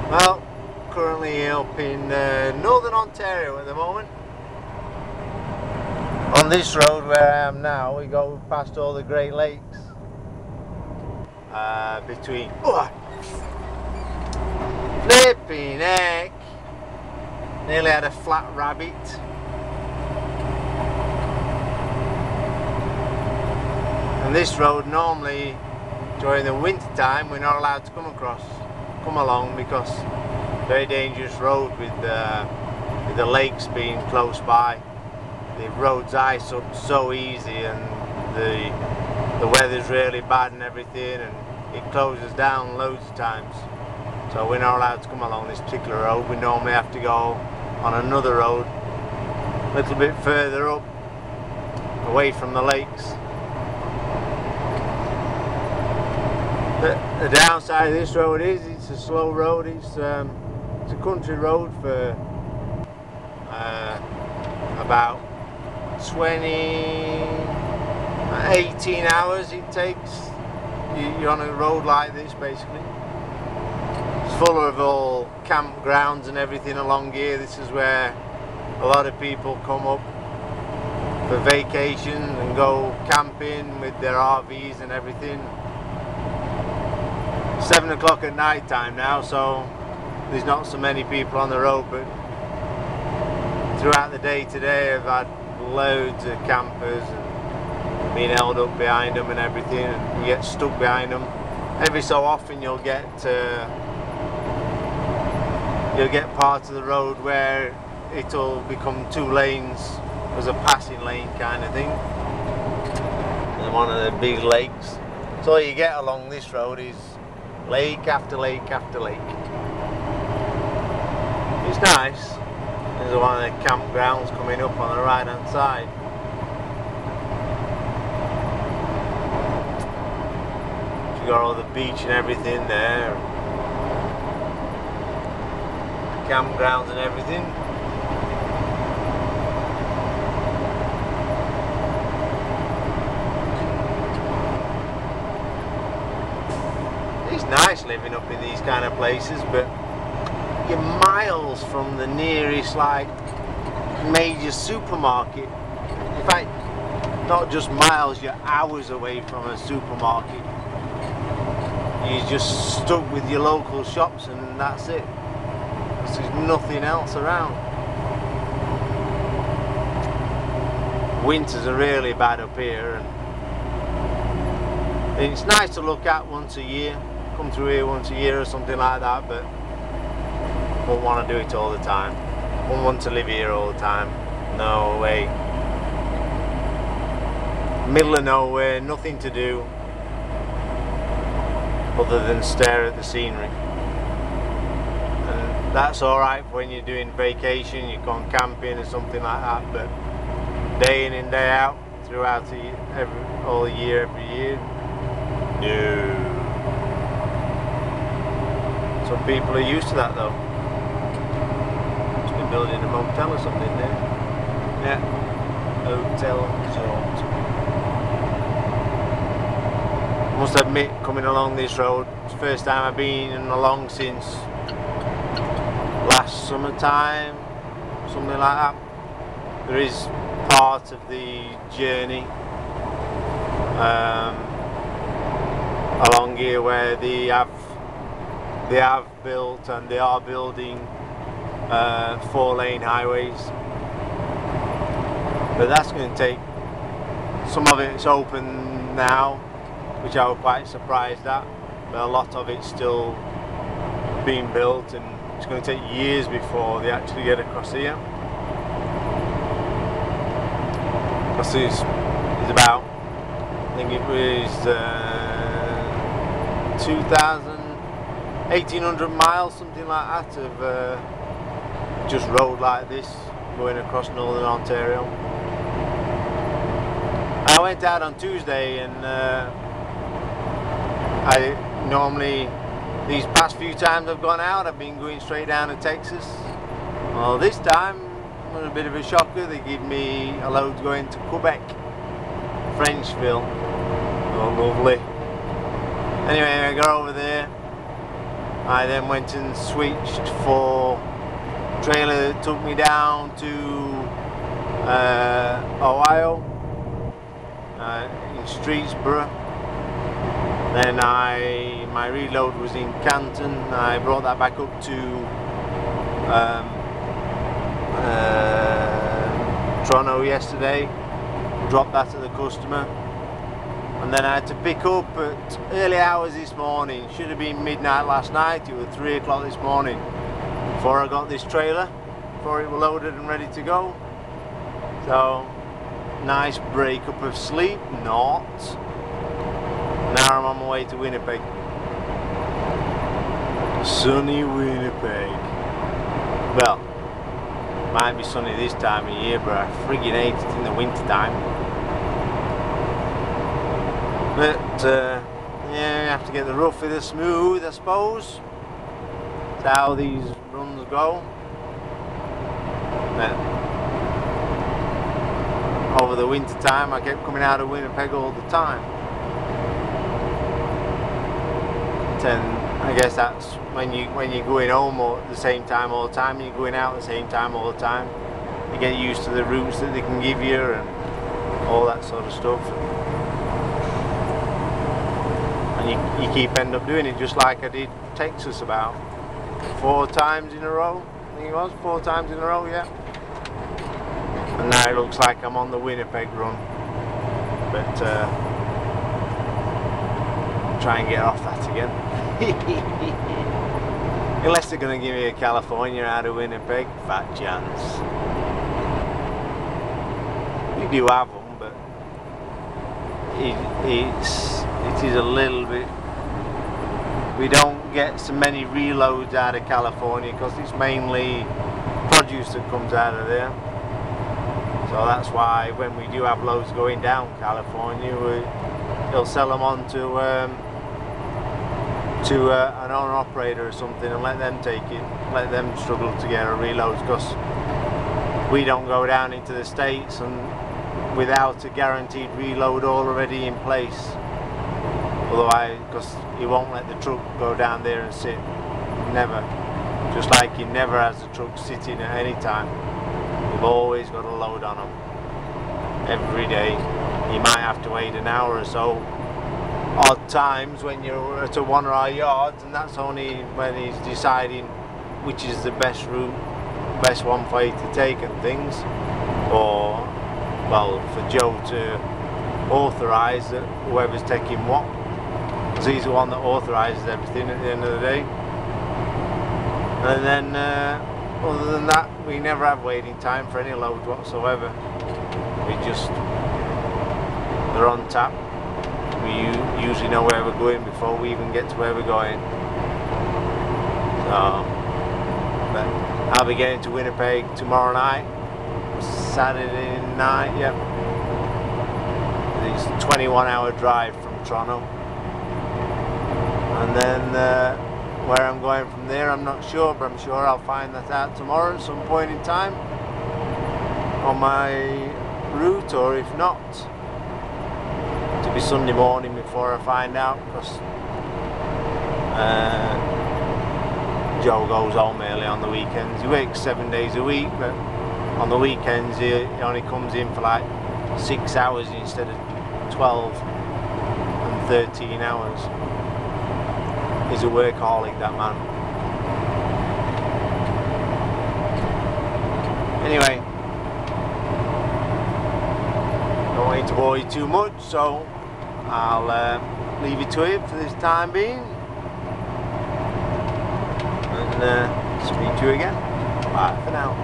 Well, currently up in Northern Ontario at the moment. On this road where I am now, we go past all the Great Lakes. Between flipping heck, nearly had a flat rabbit. And this road normally during the winter time we're not allowed to come along because very dangerous road with the lakes being close by. The roads ice up so easy and the weather's really bad and everything, and it closes down loads of times. So we're not allowed to come along this particular road. We normally have to go on another road a little bit further up away from the lakes. The downside of this road is it's a slow road. It's a country road for about 18 hours it takes. You're on a road like this basically. It's full of all campgrounds and everything along here. This is where a lot of people come up for vacation and go camping with their RVs and everything. 7 o'clock at night time now, so there's not so many people on the road, but throughout the day today I've had loads of campers and being held up behind them and everything, and you get stuck behind them. Every so often you'll get parts of the road where it'll become 2 lanes as a passing lane kind of thing, and one of the big lakes. So all you get along this road is lake after lake after lake. It's nice. There's one of the campgrounds coming up on the right hand side. You got all the beach and everything there, campgrounds and everything. It's nice living up in these kind of places, but you're miles from the nearest like major supermarket. In fact, not just miles, you're hours away from a supermarket. You're just stuck with your local shops and that's it. There's nothing else around. Winters are really bad up here, and it's nice to look at once a year. Come through here once a year or something like that, but won't want to do it all the time. Won't want to live here all the time. No way. Middle of nowhere, nothing to do other than stare at the scenery. And that's alright when you're doing vacation, you've gone camping or something like that, but day in and day out, throughout all year, every year, no. Some people are used to that though. Must be building a motel or something there. Yeah, hotel resort. Must admit, coming along this road, it's the first time I've been along since last summertime, something like that. There is part of the journey along here where they have built and they are building 4-lane highways, but that's going to take, some of it's open now, which I was quite surprised at, but a lot of it's still being built and it's going to take years before they actually get across here. Because it's about, I think it was 1,800 miles, something like that, of just road like this going across Northern Ontario. I went out on Tuesday and I normally, these past few times I've gone out, I've been going straight down to Texas. Well, this time it was a bit of a shocker. They give me a load to go into Quebec, Frenchville. Oh, lovely. Anyway, I got over there I then went and switched for trailer that took me down to Ohio, in Streetsboro. Then my reload was in Canton. I brought that back up to Toronto yesterday, dropped that to the customer, and then I had to pick up at early hours this morning. Should have been midnight last night. It was 3 o'clock this morning before I got this trailer, before it was loaded and ready to go. So nice break up of sleep. Not. Now I'm on my way to Winnipeg. Sunny Winnipeg. Well, might be sunny this time of year, but I friggin' hate it in the winter time. But yeah, you have to get the rough with the smooth, I suppose. That's how these runs go. But over the winter time, I kept coming out of Winnipeg all the time. And I guess that's when you're going home at the same time all the time, and you're going out at the same time all the time. You get used to the routes that they can give you and all that sort of stuff. And you keep end up doing it, just like I did Texas about 4 times in a row. I think it was 4 times in a row, yeah. And now it looks like I'm on the Winnipeg run. But try and get off that again. Unless they're going to give me a California out of Winnipeg, fat chance. We do have them, but it is a little bit. We don't get so many reloads out of California because it's mainly produce that comes out of there. So that's why when we do have loads going down California, they'll sell them on to an owner-operator or something and let them take it, let them struggle to get a reload, because we don't go down into the States and without a guaranteed reload already in place. Otherwise, because he won't let the truck go down there and sit, never. Just like he never has the truck sitting at any time. You've always got a load on them every day. You might have to wait an hour or so. Odd times when you're at a 1 or 2 yards, and that's only when he's deciding which is the best route, best one for you to take and things, or well, for Joe to authorise that whoever's taking what, because he's the one that authorises everything at the end of the day. And then other than that, we never have waiting time for any loads whatsoever. We just, they're on tap. We usually know where we're going before we even get to where we're going. So, but I'll be getting to Winnipeg tomorrow night, Saturday night, yep. It's a 21-hour drive from Toronto. And then where I'm going from there, I'm not sure, but I'm sure I'll find that out tomorrow at some point in time on my route, or if not, it'll be Sunday morning before I find out, because Joe goes home early on the weekends. He works 7 days a week, but on the weekends he only comes in for like 6 hours instead of 12 and 13 hours. He's a workaholic, that man. Anyway, don't want to bore you too much, so I'll leave you to it for this time being, and speak to you again. Bye for now.